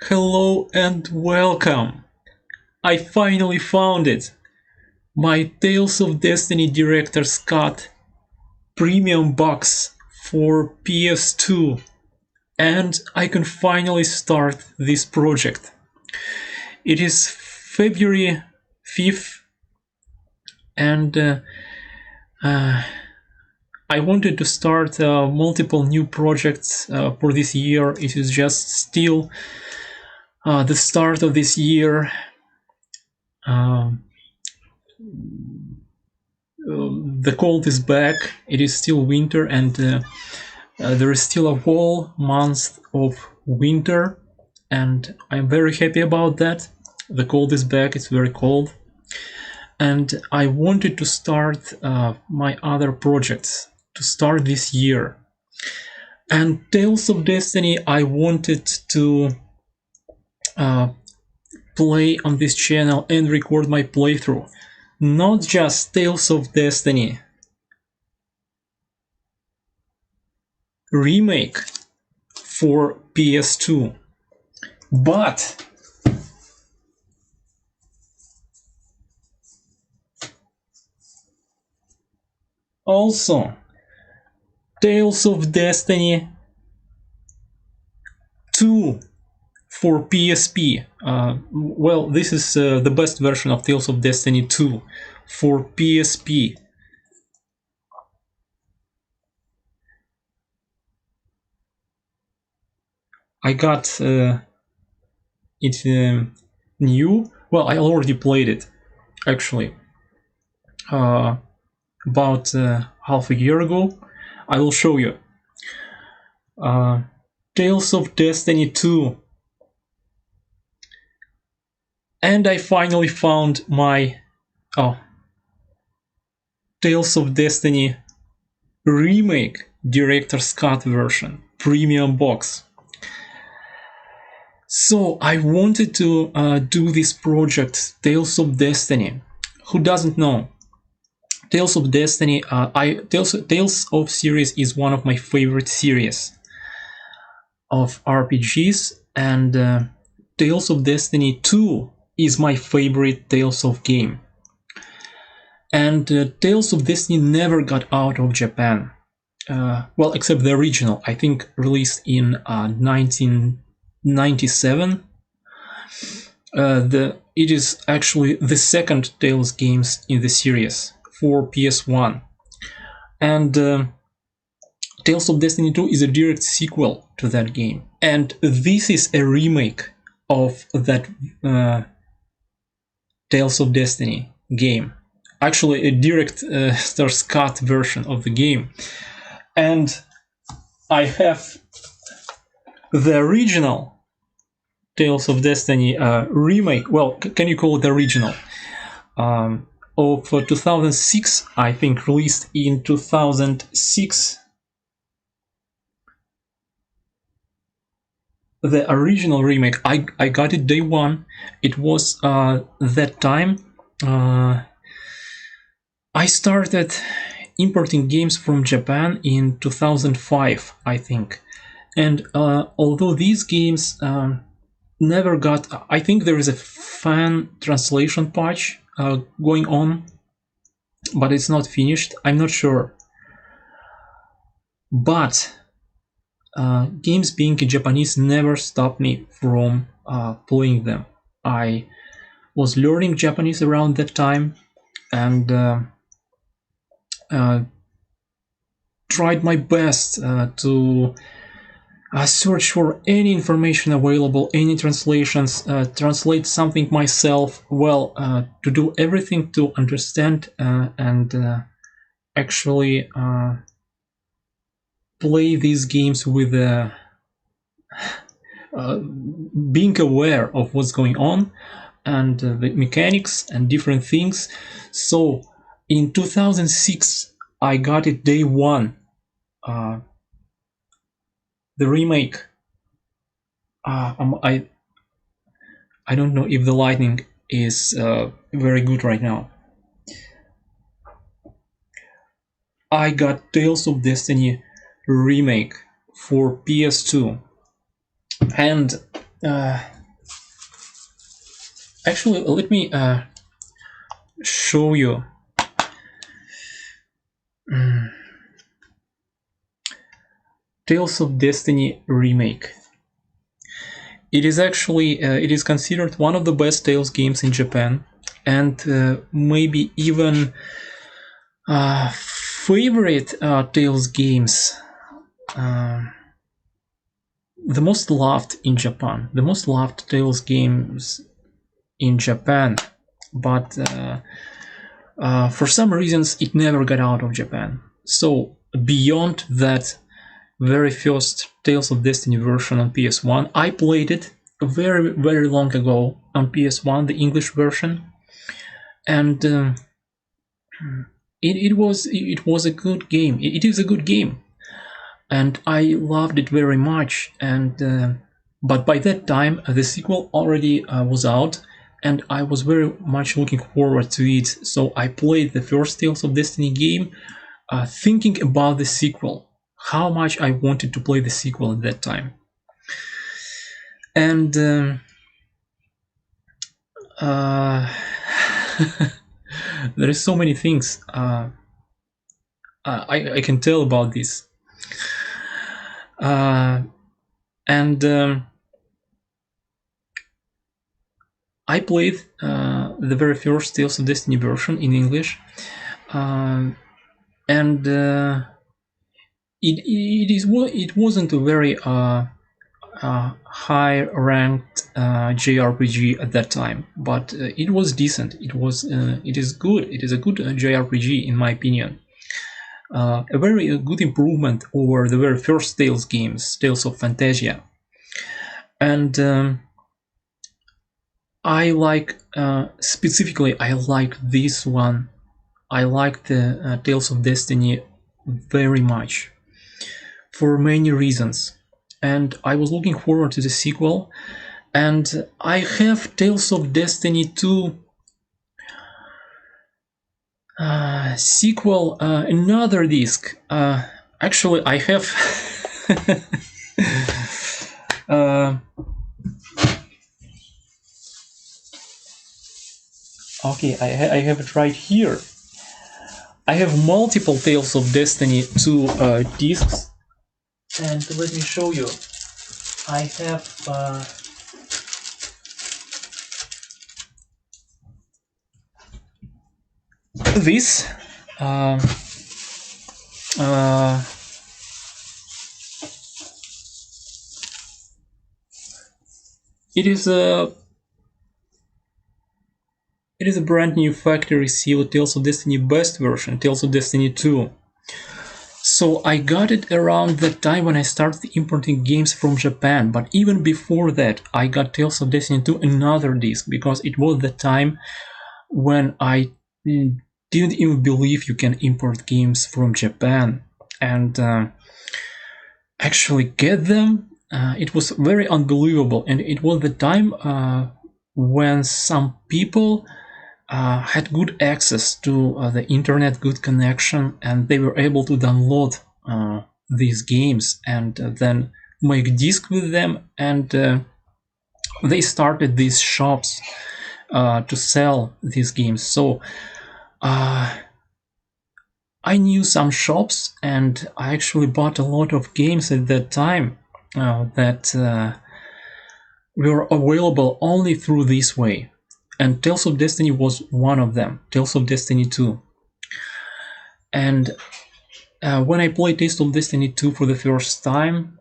Hello and welcome! I finally found it! My Tales of Destiny Director's Cut premium box for PS2, and I can finally start this project. It is February 5th, and I wanted to start multiple new projects for this year. It is just still the start of this year. The cold is back, it is still winter, and there is still a whole month of winter, and I'm very happy about that. The cold is back, it's very cold, and I wanted to start my other projects to start this year. And Tales of Destiny, I wanted to play on this channel and record my playthrough. Not just Tales of Destiny remake for PS2, but also Tales of Destiny 2 for PSP. Well, this is the best version of Tales of Destiny 2 for PSP. I got it new. Well, I already played it, actually, about half a year ago. I will show you. Tales of Destiny 2. And I finally found my Tales of Destiny remake Director's Cut version premium box. So I wanted to do this project, Tales of Destiny. Who doesn't know? Tales of Destiny, Tales of series is one of my favorite series of RPGs, and Tales of Destiny 2 is my favorite Tales of game. And Tales of Destiny never got out of Japan. Well, except the original, I think released in 1997. It is actually the second Tales games in the series for PS1. And Tales of Destiny 2 is a direct sequel to that game. And this is a remake of that Tales of Destiny game. Actually, a Director's Cut version of the game. And I have the original Tales of Destiny remake. Well, can you call it original? Of 2006, I think, released in 2006. The original remake, I got it day one. It was that time I started importing games from Japan in 2005, I think. And although these games never got, I think there is a fan translation patch going on, but it's not finished. I'm not sure. But games being in Japanese never stopped me from playing them. I was learning Japanese around that time, and tried my best to search for any information available, any translations, translate something myself, well, to do everything to understand and actually play these games with being aware of what's going on and the mechanics and different things. So in 2006 I got it day one, the remake. I don't know if the lighting is very good right now. I got Tales of Destiny remake for PS2, and Actually, let me show you. Tales of Destiny remake. It is actually it is considered one of the best Tales games in Japan, and maybe even favorite Tales games. The most loved in Japan, the most loved Tales games in Japan, but for some reasons it never got out of Japan. So beyond that very first Tales of Destiny version on PS1, I played it very long ago on PS1, the English version, and it was a good game. It is a good game, and I loved it very much. And but by that time the sequel already was out, and I was very much looking forward to it. So I played the first Tales of Destiny game, thinking about the sequel, how much I wanted to play the sequel at that time. And there is so many things I can tell about this. I played the very first Tales of Destiny version in English, and it wasn't a very high ranked JRPG at that time, but it was decent. It is good. It is a good JRPG in my opinion. A very good improvement over the very first Tales games, Tales of Phantasia. And I like specifically I like this one. I like the Tales of Destiny very much for many reasons, and I was looking forward to the sequel. And I have Tales of Destiny 2 sequel, another disc. Actually, I have okay, I have it right here. I have multiple Tales of Destiny 2 discs, and let me show you. I have this. It is a brand new factory sealed Tales of Destiny best version, Tales of Destiny 2. So I got it around that time when I started importing games from Japan, but even before that I got Tales of Destiny 2 another disc, because it was the time when I didn't even believe you can import games from Japan and actually get them. It was very unbelievable, and it was the time when some people had good access to the internet, good connection, and they were able to download these games and then make disc with them, and they started these shops to sell these games. So I knew some shops, and I actually bought a lot of games at that time that were available only through this way. And Tales of Destiny was one of them, Tales of Destiny 2. And when I played Tales of Destiny 2 for the first time,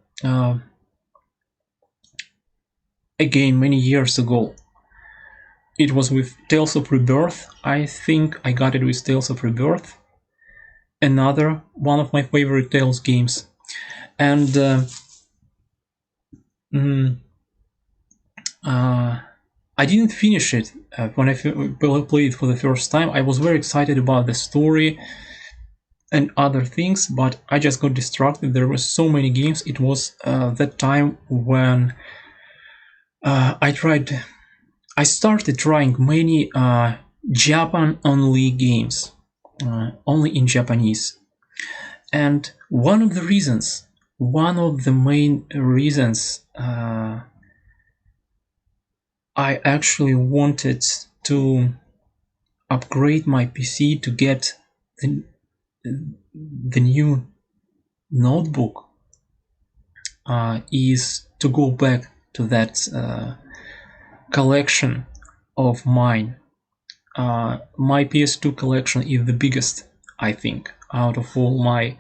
again, many years ago, it was with Tales of Rebirth. I think I got it with Tales of Rebirth, another one of my favorite Tales games. And I didn't finish it when I played it for the first time. I was very excited about the story and other things, but I just got distracted. There were so many games. It was that time when I started trying many Japan-only games, only in Japanese. And one of the main reasons I actually wanted to upgrade my PC to get the new notebook is to go back to that collection of mine. My PS2 collection is the biggest, I think, out of all my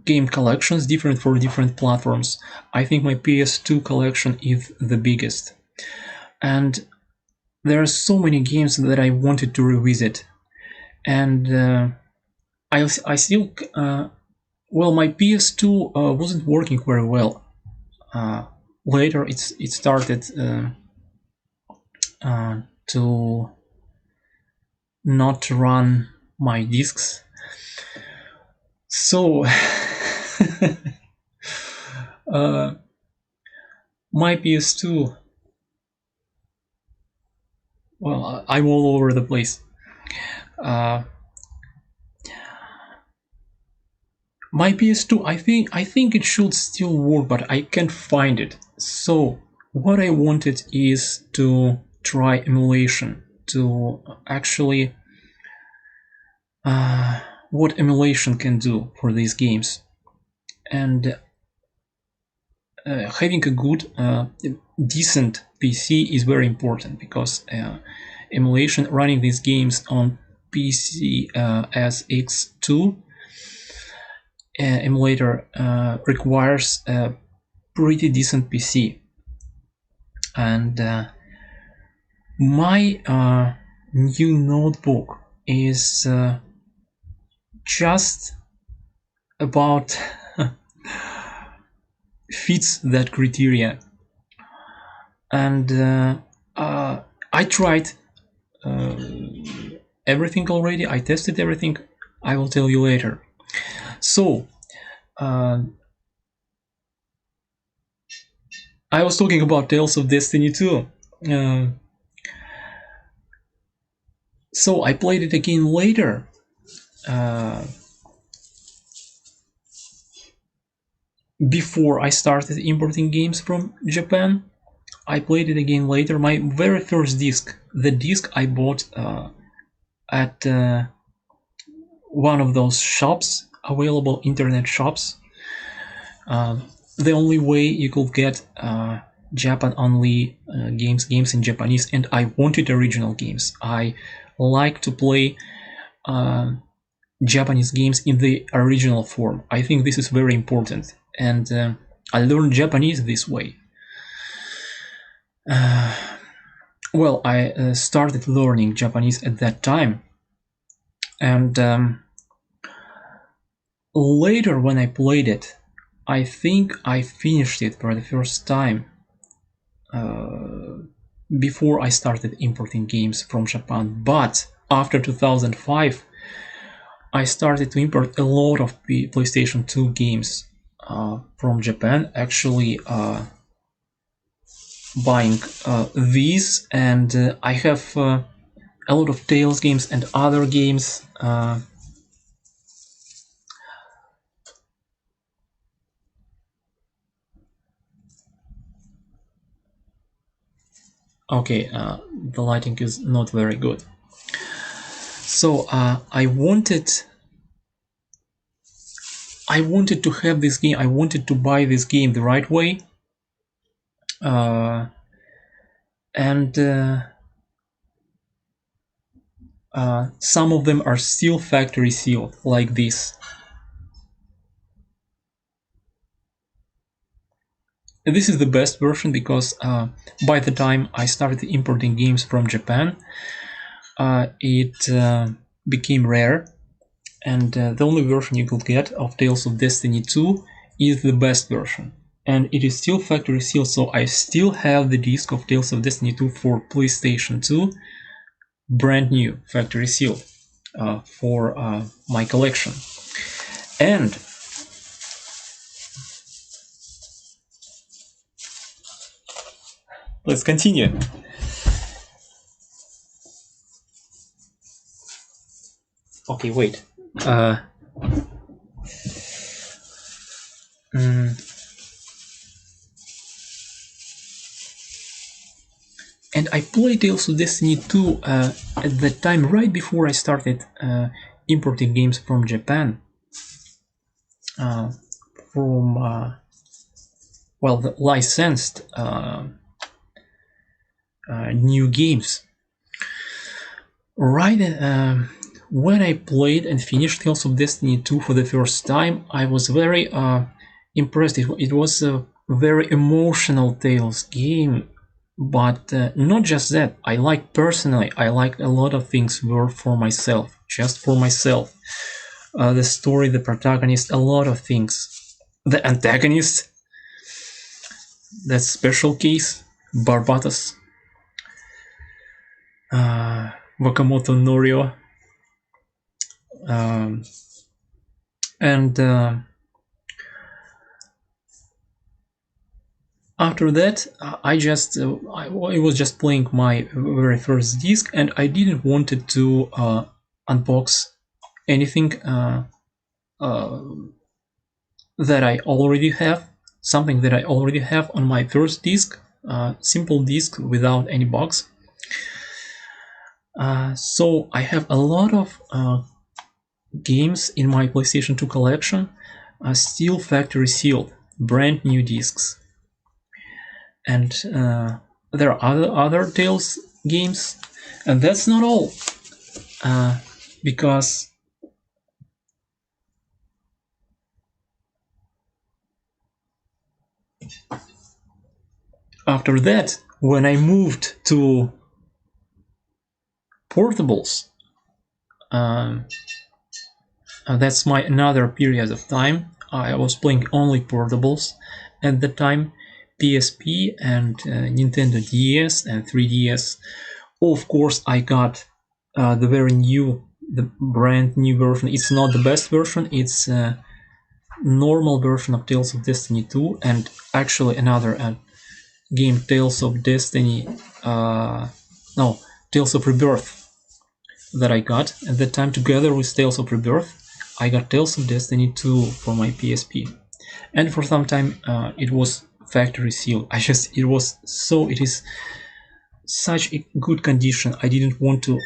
game collections, different for different platforms. I think my PS2 collection is the biggest. And there are so many games that I wanted to revisit. And I still, well, my PS2 wasn't working very well. Later, it started to not run my discs. So my PS2, well, I'm all over the place. My PS2, I think it should still work, but I can't find it. So what I wanted is to try emulation, to actually what emulation can do for these games. And having a good, decent PC is very important, because emulation, running these games on PCSX2 emulator requires a pretty decent PC. And my new notebook is just about fits that criteria. And I tried everything already. I tested everything. I will tell you later. So I was talking about Tales of Destiny 2. So I played it again later. Before I started importing games from Japan. I played it again later. My very first disc, the disc I bought at one of those shops, available internet shops. The only way you could get Japan only games in Japanese, and I wanted original games. I like to play Japanese games in the original form. I think this is very important, and I learned Japanese this way. Well, I started learning Japanese at that time, and later when I played it, I think I finished it for the first time before I started importing games from Japan. But after 2005, I started to import a lot of PlayStation 2 games from Japan, actually buying these, and I have a lot of Tales games and other games. Okay, the lighting is not very good. So I wanted to have this game. I wanted to buy this game the right way, and some of them are still factory sealed, like this. And this is the best version, because by the time I started importing games from Japan, it became rare, and the only version you could get of Tales of Destiny 2 is the best version, and it is still factory sealed. So I still have the disc of Tales of Destiny 2 for PlayStation 2, brand new, factory sealed, for my collection. And let's continue. Okay, wait. I played Tales of Destiny 2 at the time, right before I started importing games from Japan, from well, the licensed new games. Right when I played and finished Tales of Destiny 2 for the first time, I was very impressed. It was a very emotional Tales game, but not just that. I liked a lot of things were for myself, just for myself. The story, the protagonist, a lot of things. The antagonist, that special case, Barbatos, Wakamoto Norio, and after that, I was just playing my very first disc, and I didn't wanted to unbox anything that I already have, something that I already have on my first disc, simple disc without any box. So I have a lot of games in my PlayStation 2 collection, still factory sealed, brand new discs. And there are other Tales games, and that's not all, because after that, when I moved to portables, that's my another period of time. I was playing only portables at the time, PSP and Nintendo DS and 3DS. Of course, I got the brand new version. It's not the best version, it's a normal version of Tales of Destiny 2, and actually another game, Tales of Destiny, Tales of Rebirth, that I got at that time together with Tales of Rebirth. I got Tales of Destiny 2 for my PSP, and for some time it was factory sealed. It is such a good condition. I didn't want to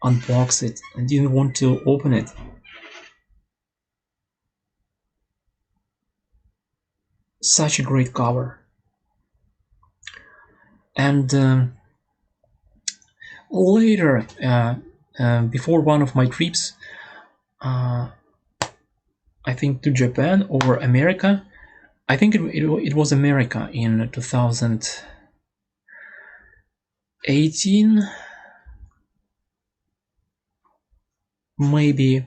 unbox it. I didn't want to open it. Such a great cover. And later, before one of my trips, I think to Japan or America, I think it was America in 2018, maybe.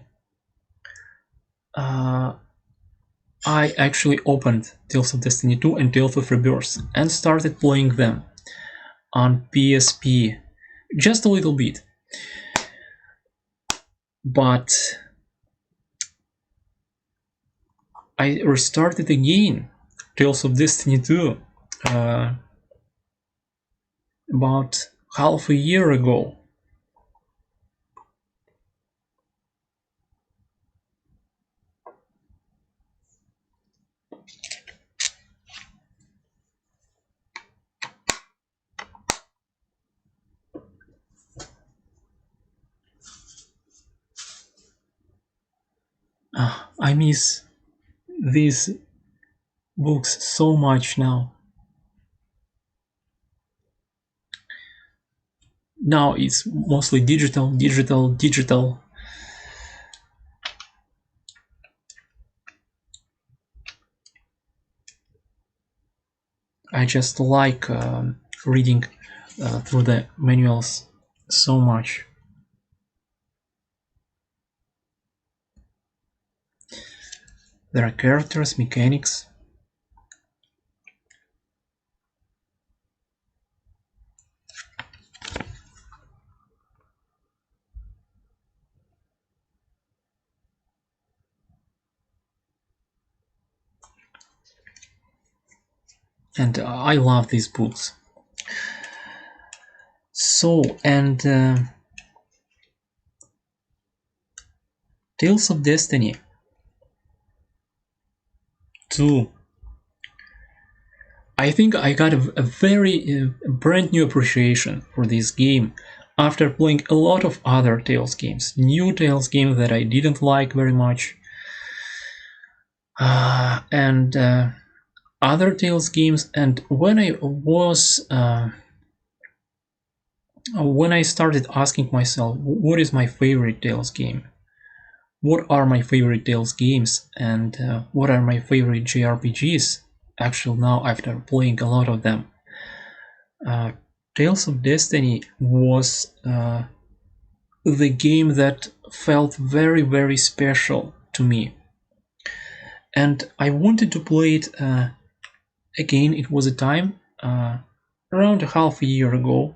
I actually opened Tales of Destiny 2 and Tales of Rebirth and started playing them on PSP just a little bit. But I restarted again Tales of Destiny 2 about half a year ago. I miss these books so much now. Now it's mostly digital. I just like reading through the manuals so much. There are characters, mechanics. And I love these books. So, and Tales of Destiny 2. I think I got a very brand new appreciation for this game after playing a lot of other Tales games, new Tales games that I didn't like very much, and other Tales games. And when I started asking myself, what is my favorite Tales game? What are my favorite Tales games, and what are my favorite JRPGs? Actually, now after playing a lot of them, Tales of Destiny was the game that felt very, very special to me. And I wanted to play it again. It was a time around a half a year ago.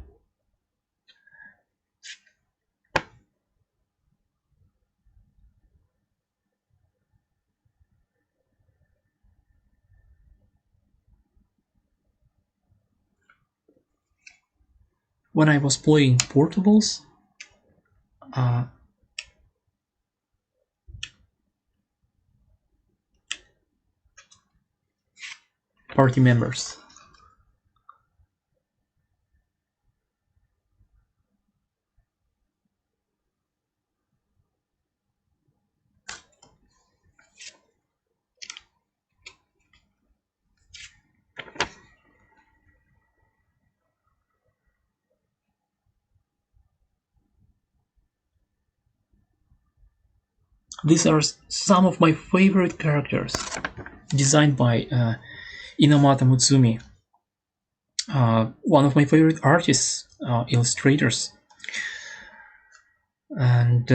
When I was playing portables, party members. These are some of my favorite characters, designed by Inamata Mutsumi, one of my favorite artists, illustrators. And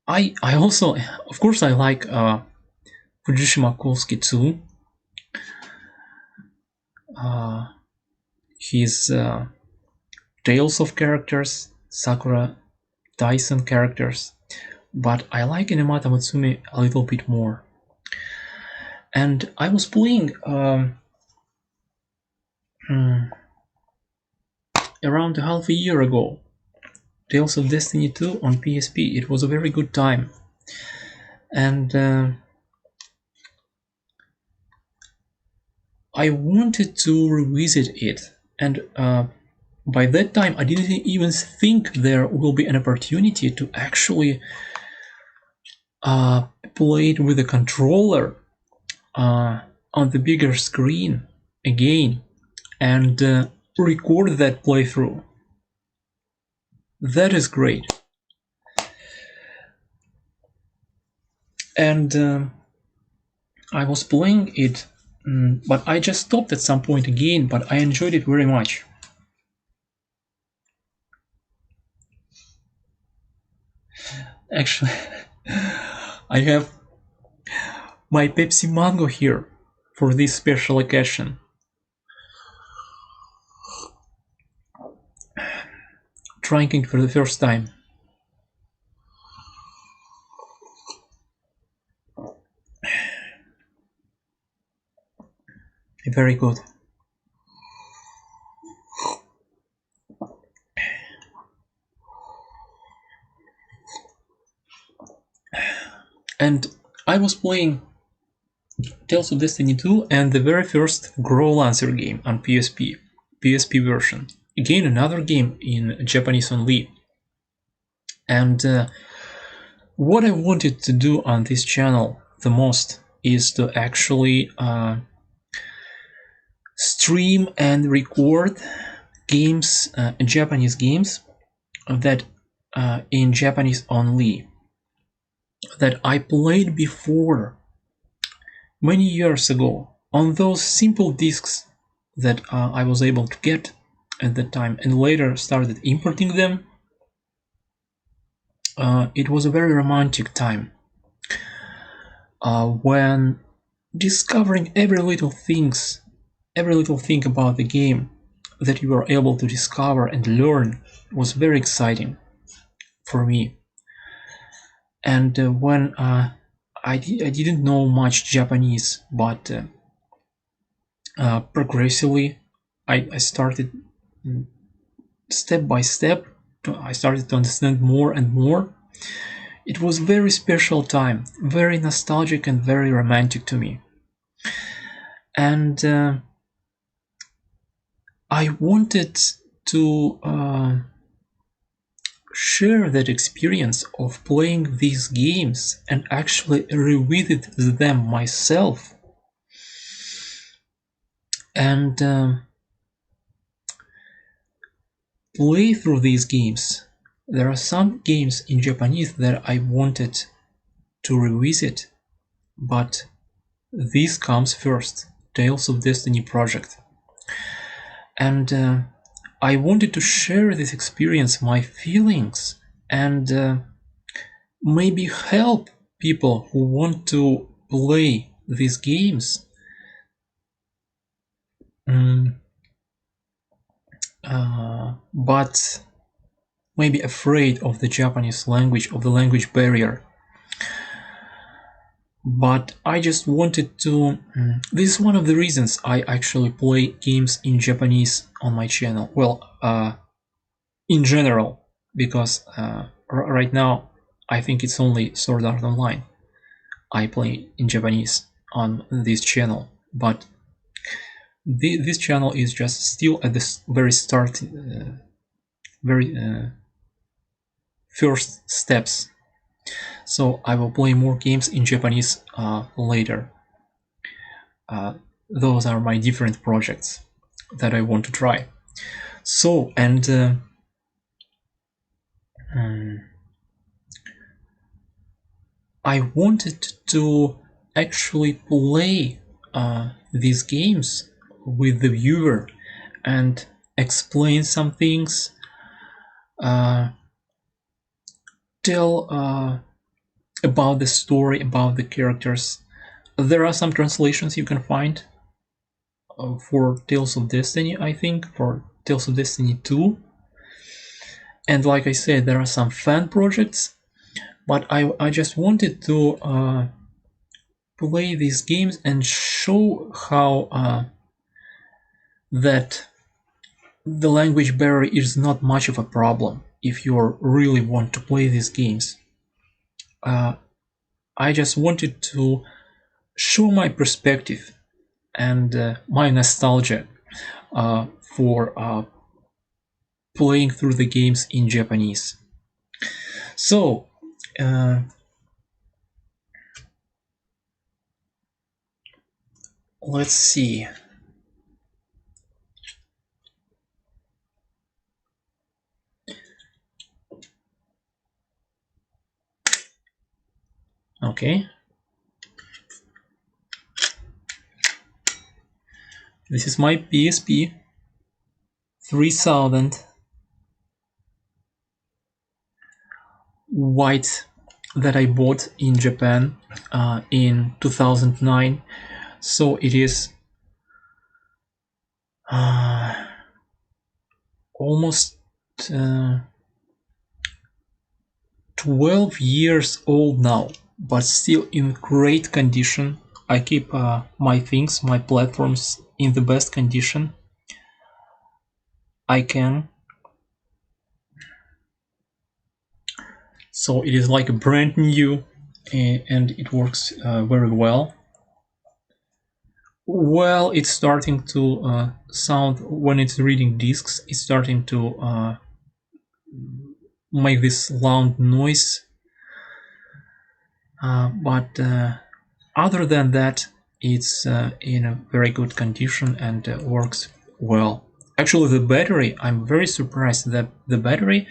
I also, of course, I like Fujishima Kosuke too. His Tales of characters, Sakura Tyson characters, but I like Inamata Mutsumi a little bit more. And I was playing around half a year ago Tales of Destiny 2 on PSP. It was a very good time, and I wanted to revisit it. And by that time I didn't even think there will be an opportunity to actually play it with a controller on the bigger screen again and record that playthrough. That is great. And I was playing it, but I just stopped at some point again, but I enjoyed it very much. Actually, I have my Pepsi Mango here for this special occasion. Trying it for the first time. Very good. And I was playing Tales of Destiny 2 and the very first Growlancer game on PSP version. Again, another game in Japanese only. And what I wanted to do on this channel the most is to actually stream and record games, Japanese games that in Japanese only, that I played before many years ago on those simple discs that I was able to get at the time, and later started importing them. It was a very romantic time when discovering every little thing about the game that you were able to discover and learn was very exciting for me. And when I didn't know much Japanese, but progressively I started step by step. I started to understand more and more. It was a very special time, very nostalgic and very romantic to me. and I wanted to share that experience of playing these games and actually revisit them myself. And play through these games. There are some games in Japanese that I wanted to revisit, but this comes first, Tales of Destiny project. And I wanted to share this experience, my feelings, and maybe help people who want to play these games. But maybe afraid of the Japanese language, of the language barrier. But I just wanted to. This is one of the reasons I actually play games in Japanese on my channel. Well, in general, because right now I think it's only Sword Art Online I play in Japanese on this channel, but this channel is just still at the very start, very first steps. So I will play more games in Japanese later. Those are my different projects that I want to try. So, and I wanted to actually play these games with the viewer and explain some things, tell about the story, about the characters. There are some translations you can find for Tales of Destiny, I think, for Tales of Destiny 2. And like I said, there are some fan projects, but I just wanted to play these games and show how that the language barrier is not much of a problem if you really want to play these games. I just wanted to show my perspective and my nostalgia for playing through the games in Japanese. So, let's see. Okay. This is my PSP 3000 white that I bought in Japan in 2009. So it is almost 12 years old now, but still in great condition. I keep my things, my platforms in the best condition I can. So it is like brand new and it works very well. Well, it's starting to sound, when it's reading discs, it's starting to make this loud noise. But other than that, it's in a very good condition and works well. Actually, the battery, I'm very surprised that the battery,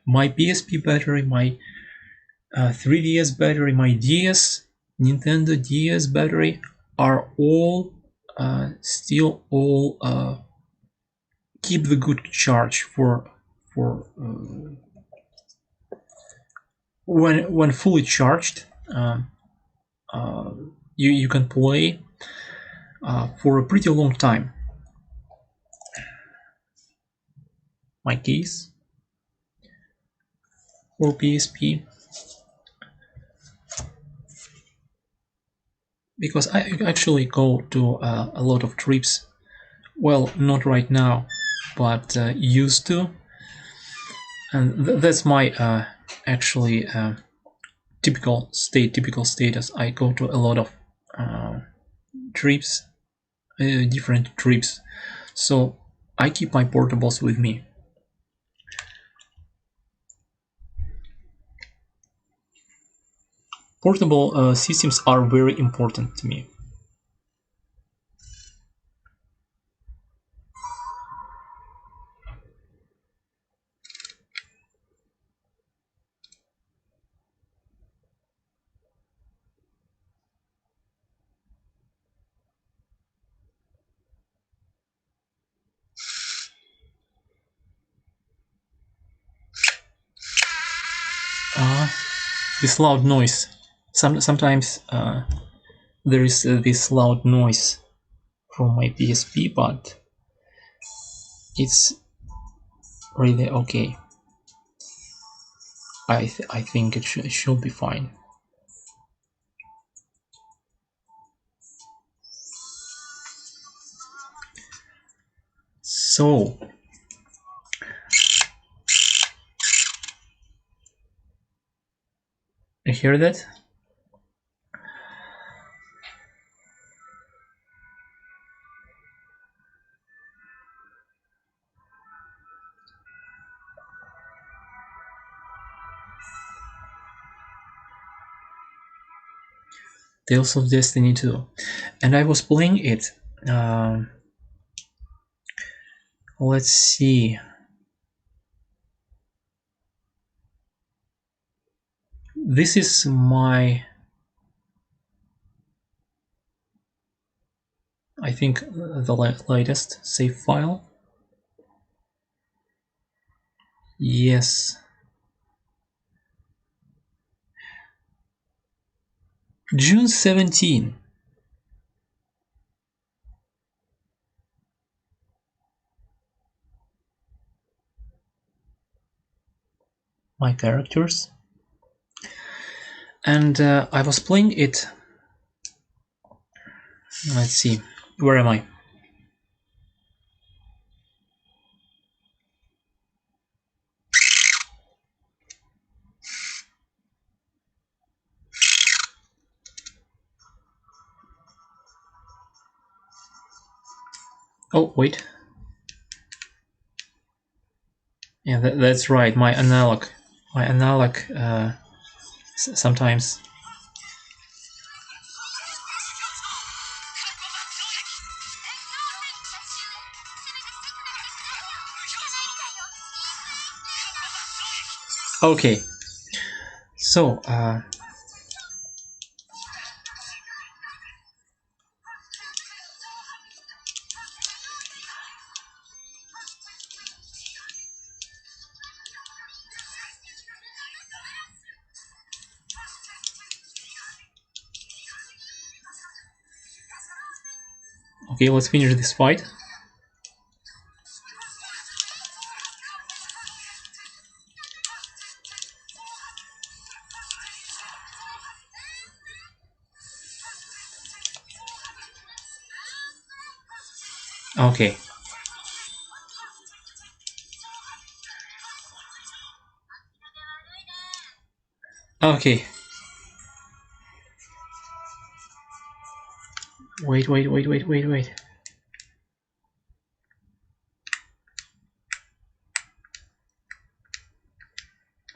my PSP battery, my 3DS battery, my DS, Nintendo DS battery are all still all keep the good charge for when fully charged. You can play for a pretty long time. My case for PSP, because I actually go to a lot of trips. Well, not right now, but used to, and that's my actually typical status. I go to a lot of trips different trips. So I keep my portables with me. Portable systems are very important to me. This loud noise. Sometimes there is this loud noise from my PSP, but it's really okay. I think it should be fine. So you hear that? Tales of Destiny 2, and I was playing it. Let's see. This is my, I think, the latest save file. Yes. June 17. My characters. And I was playing it. Let's see. Where am I? Oh, wait. Yeah, that's right. My analog. Sometimes. Okay. So, okay, let's finish this fight. Okay. Okay. Wait.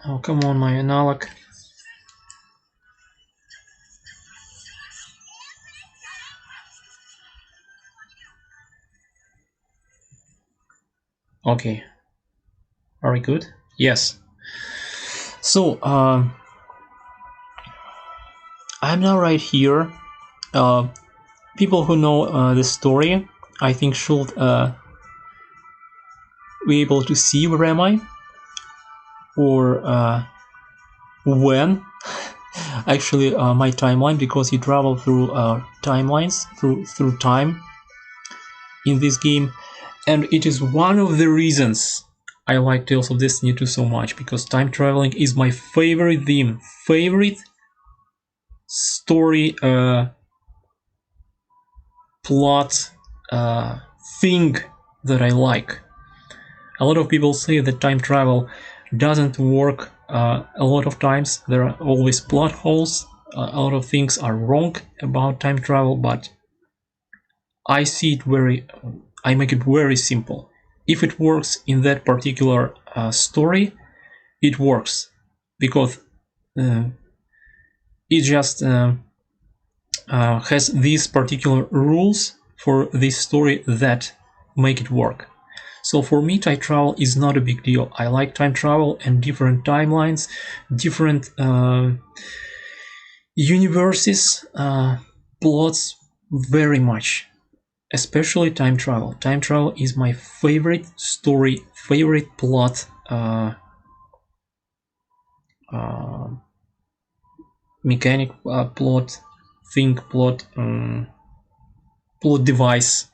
Oh, come on, my analog. Okay. Very good. Yes. So, I'm now right here. People who know the story, I think, should be able to see where am I, or when. Actually, my timeline, because you travel through timelines, through time in this game, and it is one of the reasons I like Tales of Destiny 2 so much, because time traveling is my favorite theme, favorite story plot thing that I like. A lot of people say that time travel doesn't work a lot of times. There are always plot holes. A lot of things are wrong about time travel, but I see it very, I make it very simple. If it works in that particular story, it works because it just has these particular rules for this story that make it work. So for me, time travel is not a big deal. I like time travel and different timelines, different universes, plots very much. Especially time travel. Time travel is my favorite story, favorite plot mechanic, plot thing, plot device.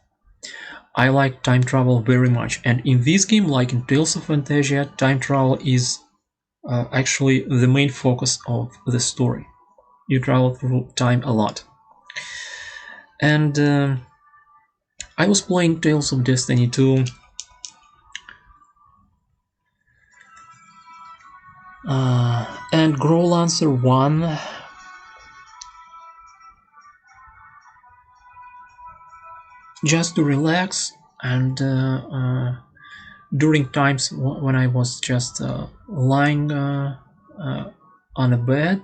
I like time travel very much, and in this game, like in Tales of Phantasia, time travel is actually the main focus of the story. You travel through time a lot. And I was playing Tales of Destiny 2 and Growlancer 1 just to relax, and during times when I was just lying on a bed,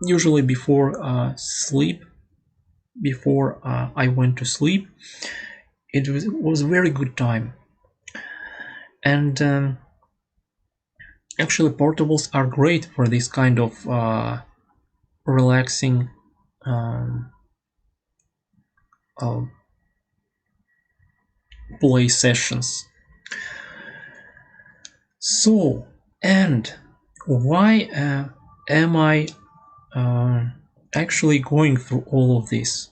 usually before sleep, before I went to sleep, it was a very good time. And actually portables are great for this kind of relaxing play sessions. So, and why am I actually going through all of this?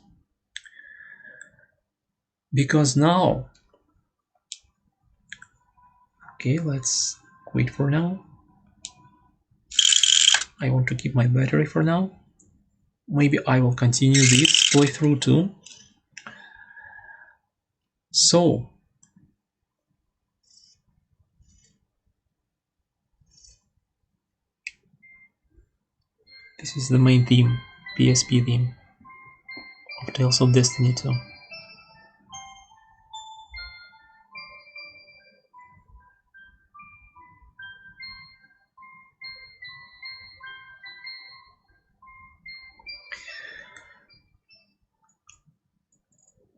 Because now, okay, let's quit for now. I want to keep my battery for now. Maybe I will continue this playthrough too. So, this is the main theme, PSP theme of Tales of Destiny 2.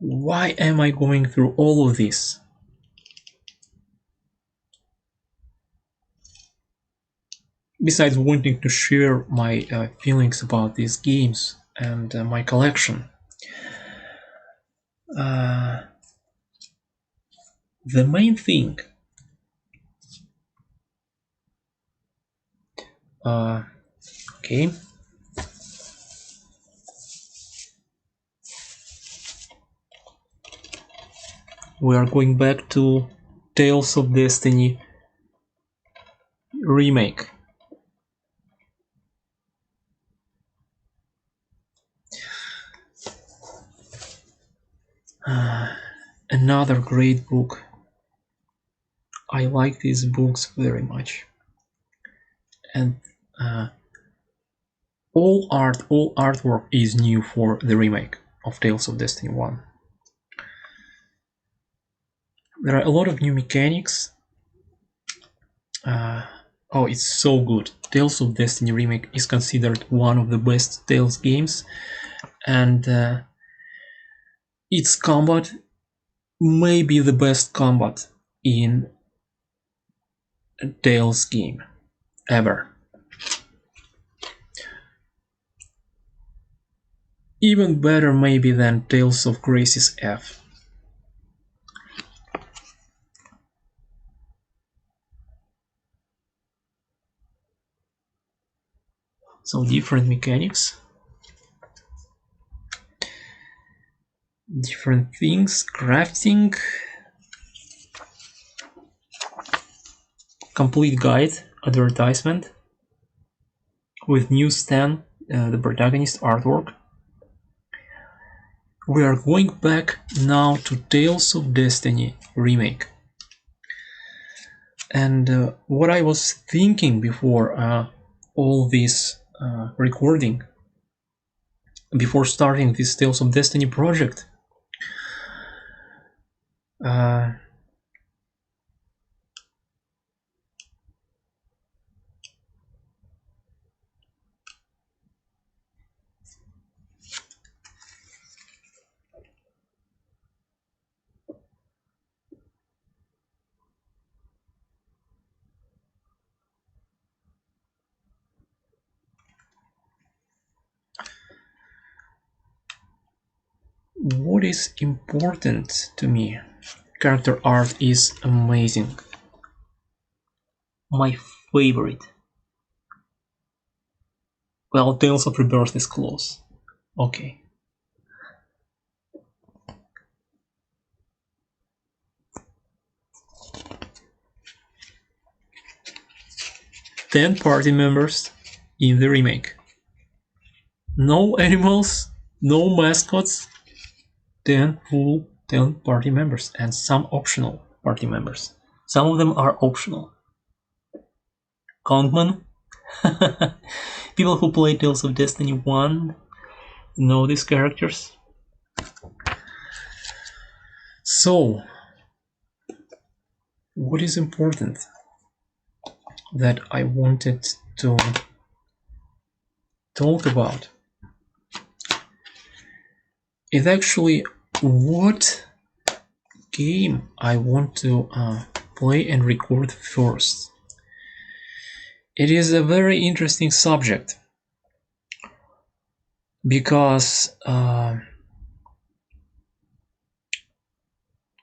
Why am I going through all of this? Besides wanting to share my feelings about these games and my collection, the main thing, okay, we are going back to Tales of Destiny remake. Another great book. I like these books very much, and all artwork is new for the remake of Tales of Destiny 1. There are a lot of new mechanics. Oh, it's so good. Tales of Destiny remake is considered one of the best Tales games, and its combat may be the best combat in a Tales game ever. Even better maybe than Tales of Graces F. So different mechanics, different things, crafting, complete guide, advertisement with new Stan, the protagonist artwork. We are going back now to Tales of Destiny remake. And what I was thinking before all this recording, before starting this Tales of Destiny project, Uh, what is important to me? Character art is amazing. My favorite. Well, Tales of Rebirth is close. Okay. Ten party members in the remake. No animals, no mascots, 10 party members, and some optional party members. Some of them are optional. Kongman. People who play Tales of Destiny 1 know these characters. So, what is important that I wanted to talk about is actually what game I want to play and record first. It is a very interesting subject because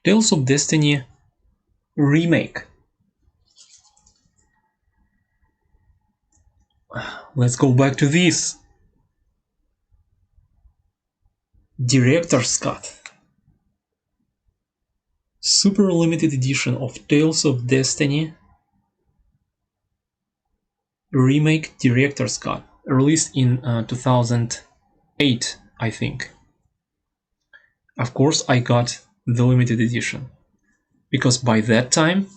Tales of Destiny remake. Let's go back to this. Director's Cut. Super limited edition of Tales of Destiny remake Director's Cut, released in 2008, I think. Of course, I got the limited edition because by that time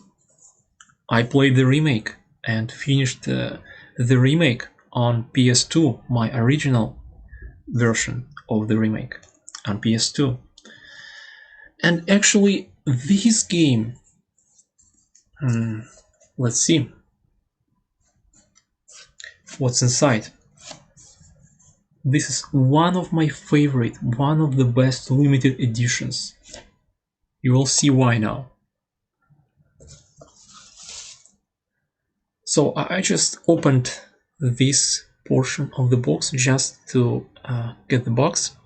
I played the remake and finished the remake on PS2, my original version of the remake on PS2. And actually, this game, let's see what's inside. This is one of my favorite, one of the best limited editions. You will see why now. So I just opened this portion of the box just to get the box.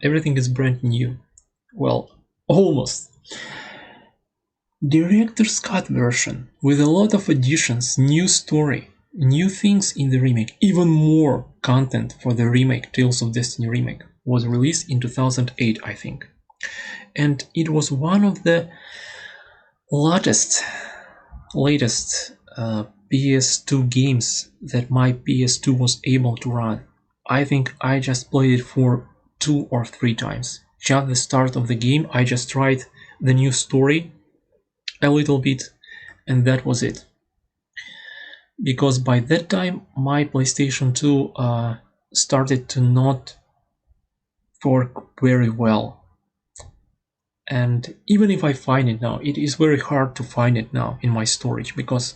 Everything is brand new. Well, almost. Director's Cut version with a lot of additions, new story, new things in the remake, even more content for the remake, Tales of Destiny remake, was released in 2008, I think. And it was one of the latest PS2 games that my PS2 was able to run. I think I just played it for 2 or 3 times. Just the start of the game, I just tried the new story a little bit, and that was it. Because by that time, my PlayStation 2 started to not work very well. And even if I find it now, it is very hard to find it now in my storage because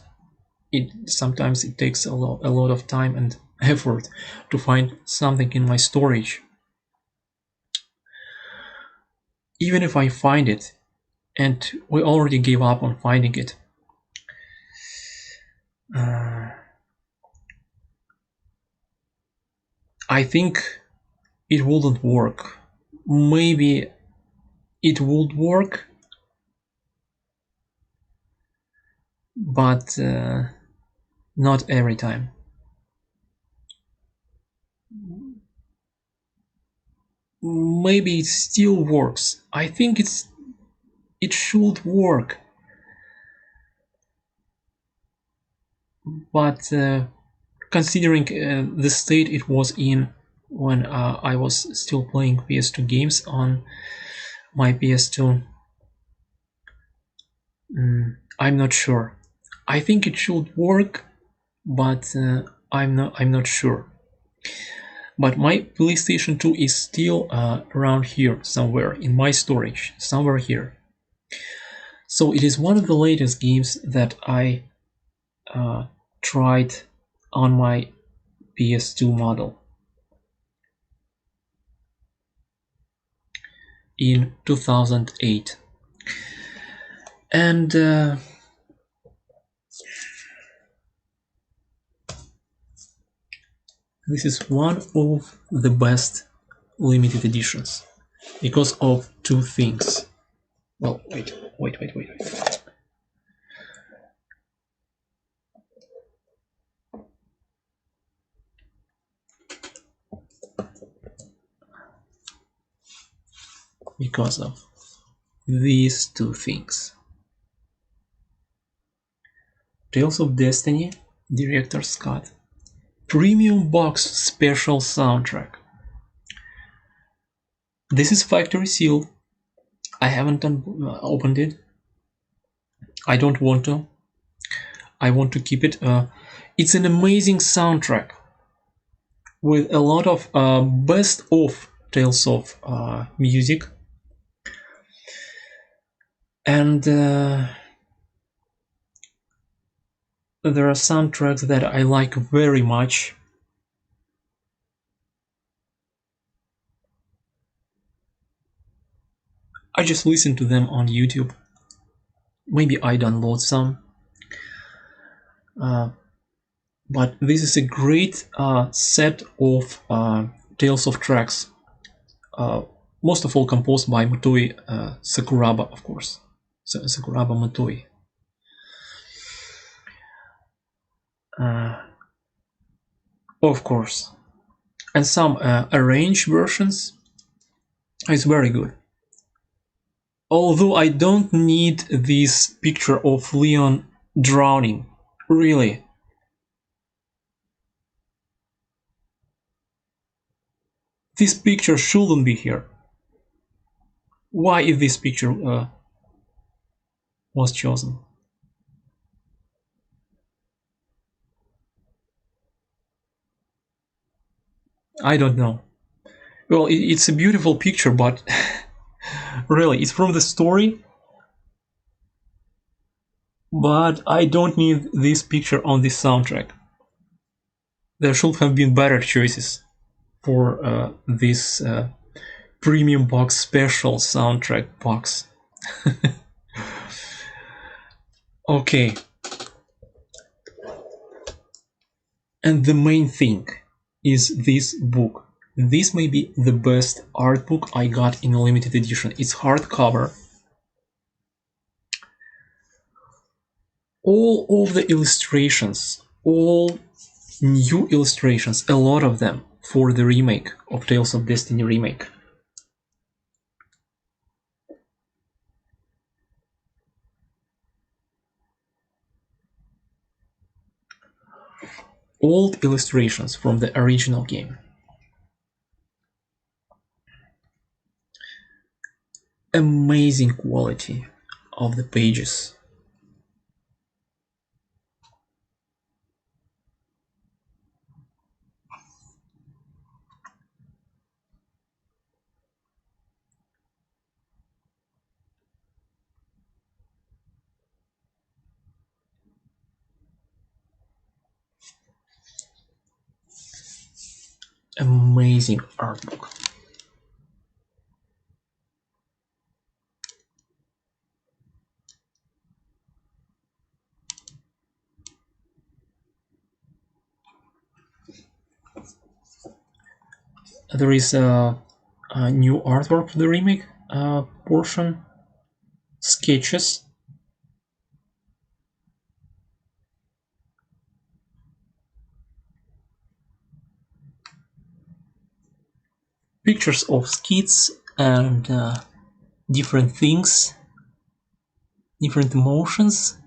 sometimes it takes a lot of time and effort to find something in my storage. Even if I find it, and we already gave up on finding it, I think it wouldn't work. Maybe it would work, but not every time. Maybe it still works. I think it should work, but considering the state it was in when I was still playing PS2 games on my PS2, I'm not sure. I think it should work, but I'm not sure. But my PlayStation 2 is still around here somewhere in my storage, somewhere here. So it is one of the latest games that I tried on my PS2 model in 2008. And this is one of the best limited editions because of two things. Well, wait. Because of these two things. Tales of Destiny, Director's Cut, Premium Box Special Soundtrack. This is factory sealed. I haven't opened it. I don't want to. I want to keep it. It's an amazing soundtrack with a lot of best of Tales of music. And there are soundtracks that I like very much. I just listen to them on YouTube. Maybe I download some. But this is a great set of Tales of tracks. Most of all composed by Motoi Sakuraba, of course. Sakuraba Motoi. Of course. And some arranged versions is very good. Although I don't need this picture of Leon drowning. Really. This picture shouldn't be here. Why is this picture was chosen? I don't know. Well, it's a beautiful picture, but really, it's from the story. But I don't need this picture on this soundtrack. There should have been better choices for this premium box special soundtrack box. Okay. And the main thing is this book. This may be the best art book I got in a limited edition. It's hardcover. All of the illustrations, all new illustrations, a lot of them for the remake of Tales of Destiny remake. Old illustrations from the original game. Amazing quality of the pages. Amazing art book. There is a new artwork for the remake portion, sketches, pictures of skits and different things, different emotions.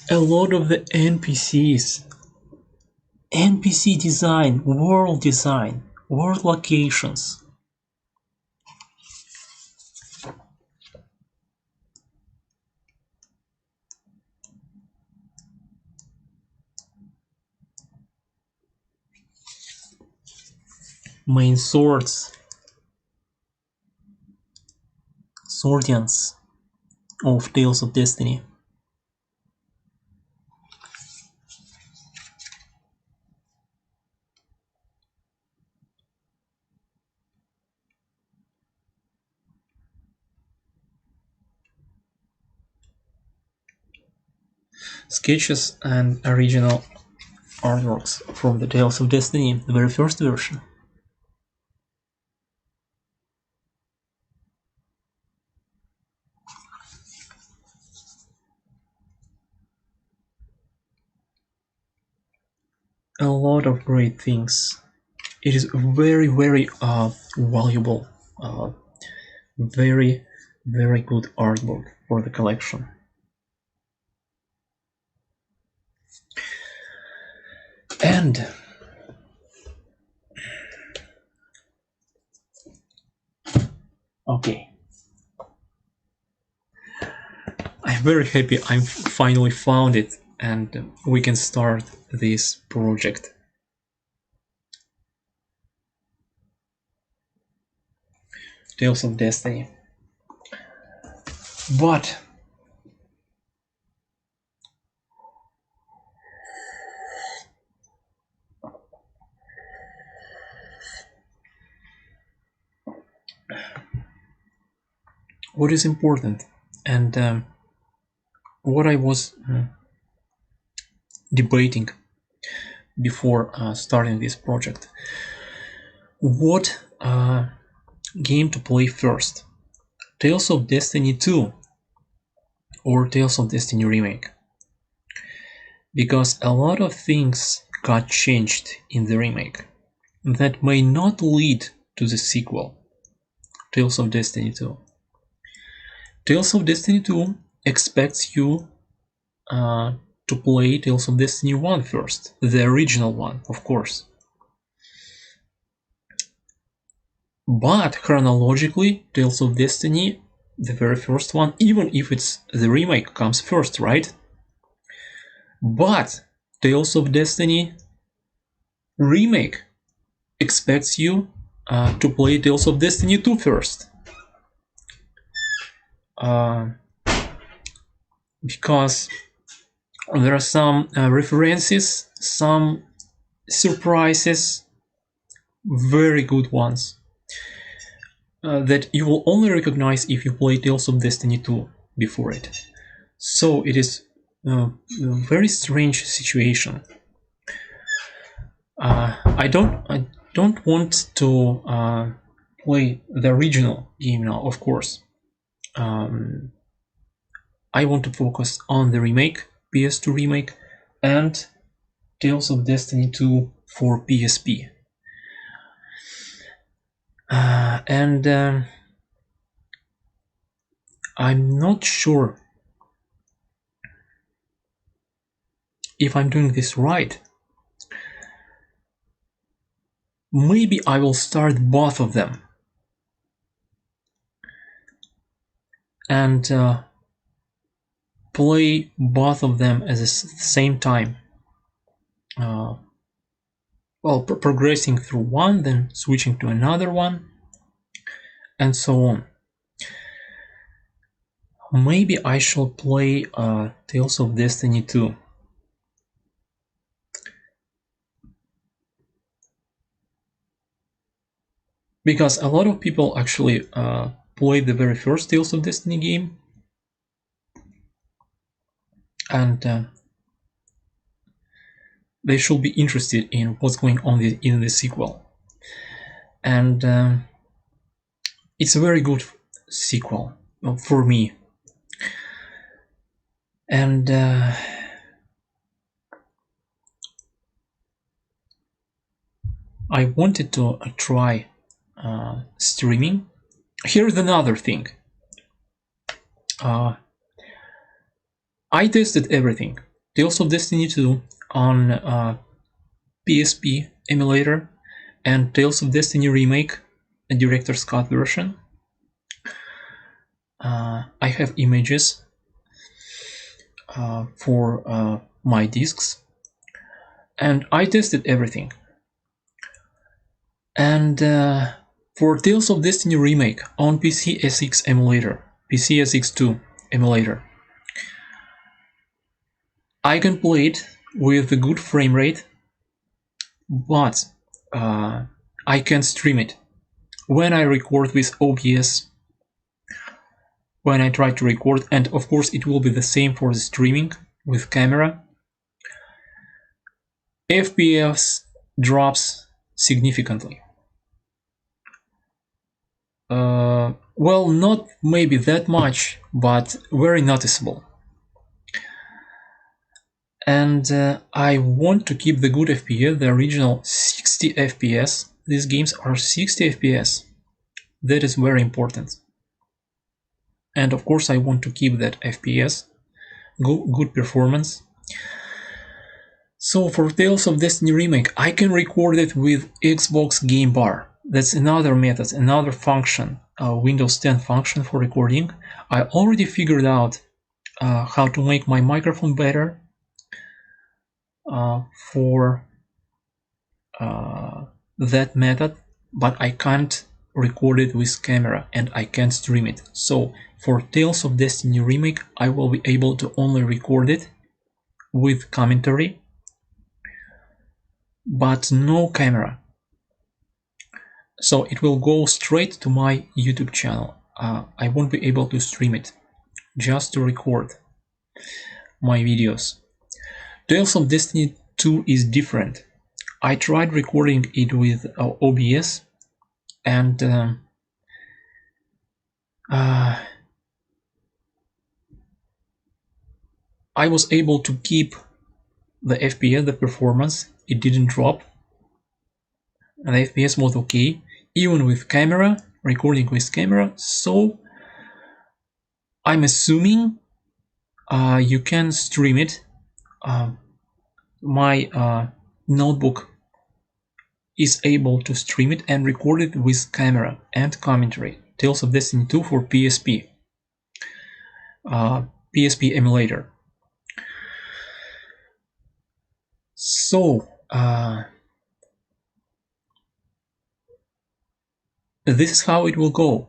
A lot of the NPCs NPC design, world locations. Main swords, Swordians of Tales of Destiny. Sketches and original artworks from the Tales of Destiny, the very first version. A lot of great things. It is very valuable, very good artwork for the collection. And okay, I'm very happy I finally found it, and we can start this project. Tales of Destiny. But what is important, and what I was debating before starting this project, what game to play first, Tales of Destiny 2 or Tales of Destiny Remake, because a lot of things got changed in the remake that may not lead to the sequel, Tales of Destiny 2. Tales of Destiny 2 expects you to play Tales of Destiny 1 first, the original one, of course. But chronologically, Tales of Destiny, the very first one, even if it's the remake, comes first, right? But Tales of Destiny Remake expects you to play Tales of Destiny 2 first. Because there are some references, some surprises, very good ones, that you will only recognize if you play Tales of Destiny 2 before it. So it is a very strange situation. I don't want to play the original game now, of course. I want to focus on the remake, PS2 remake, and Tales of Destiny 2 for PSP. And I'm not sure if I'm doing this right. Maybe I will start both of them and play both of them at the same time. Well, progressing through one, then switching to another one, and so on. Maybe I shall play Tales of Destiny 2. Because a lot of people actually played the very first Tales of Destiny game, and they should be interested in what's going on in the sequel. And it's a very good sequel for me. And I wanted to try streaming. Here's another thing. I tested everything. Tales of Destiny 2 on PSP emulator and Tales of Destiny Remake, a director's cut version. I have images for my discs, and I tested everything. And for Tales of Destiny Remake on PCSX emulator, PCSX2 emulator, I can play it with a good frame rate, but I can't stream it. When I record with OBS, when I try to record, and of course it will be the same for the streaming with camera, FPS drops significantly. Well, not maybe that much, but very noticeable. And I want to keep the good FPS, the original 60 FPS. These games are 60 FPS. That is very important. And of course I want to keep that FPS, good performance. So for Tales of Destiny Remake, I can record it with Xbox Game Bar. That's another method, another function, Windows 10 function for recording. I already figured out how to make my microphone better for that method, but I can't record it with camera and I can't stream it. So for Tales of Destiny Remake, I will be able to only record it with commentary, but no camera. So it will go straight to my YouTube channel. I won't be able to stream it, just to record my videos. Tales of Destiny 2 is different. I tried recording it with OBS, and I was able to keep the FPS, the performance. It didn't drop, and the FPS was okay, even with camera, recording with camera. So I'm assuming you can stream it. My notebook is able to stream it and record it with camera and commentary. Tales of Destiny 2 for PSP. PSP emulator. So this is how it will go.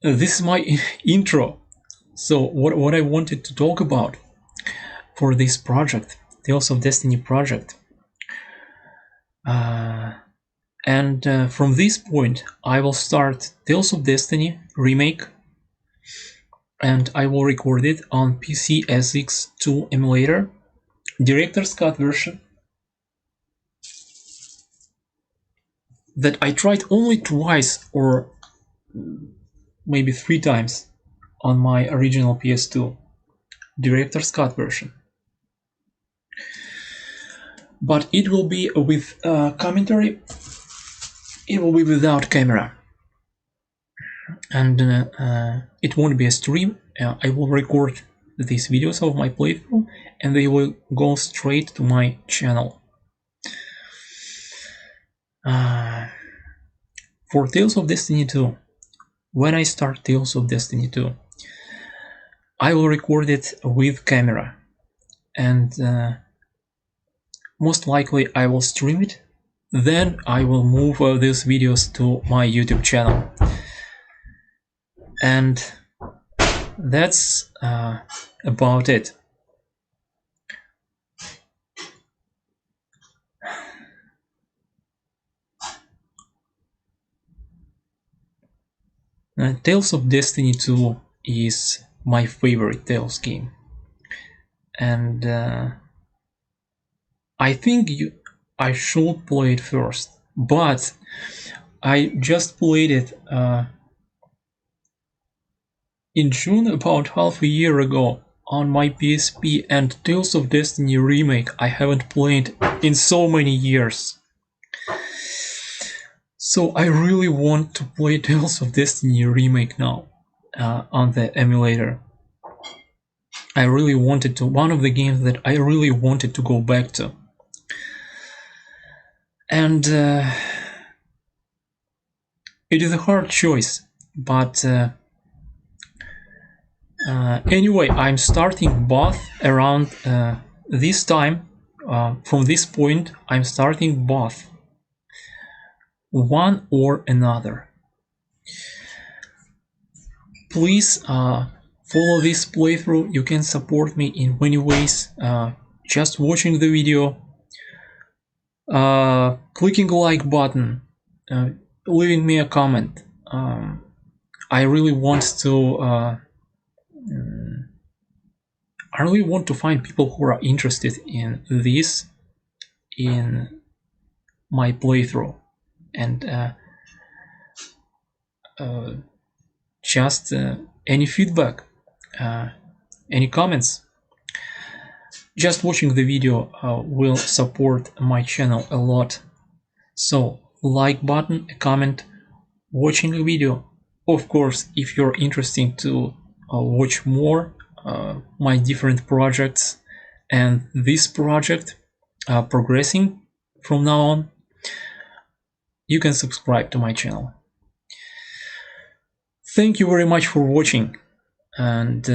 This is my intro. So what I wanted to talk about for this project, Tales of Destiny project. And from this point, I will start Tales of Destiny Remake, and I will record it on PCSX2 emulator, director's cut version, that I tried only twice or maybe 3 times on my original PS2, director's cut version. But it will be with commentary, it will be without camera, and it won't be a stream. I will record these videos of my playthrough and they will go straight to my channel. For Tales of Destiny 2, when I start Tales of Destiny 2, I will record it with camera, and most likely I will stream it. Then I will move these videos to my YouTube channel, and that's about it. Tales of Destiny 2 is my favorite Tales game, and I think I should play it first, but I just played it in June, about half a year ago, on my PSP, and Tales of Destiny Remake I haven't played in so many years. So I really want to play Tales of Destiny Remake now on the emulator. I really wanted to, one of the games that I really wanted to go back to. And it is a hard choice, but anyway, I'm starting both around this time. From this point, I'm starting both, one or another. Please follow this playthrough. You can support me in many ways. Just watching the video, clicking like button, leaving me a comment. I really want to find people who are interested in this, in my playthrough, and just any feedback, any comments. Just watching the video will support my channel a lot. So like button, a comment, watching the video. Of course, if you're interested to watch more my different projects and this project progressing from now on, you can subscribe to my channel. Thank you very much for watching, and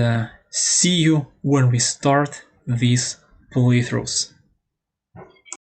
see you when we start these playthroughs.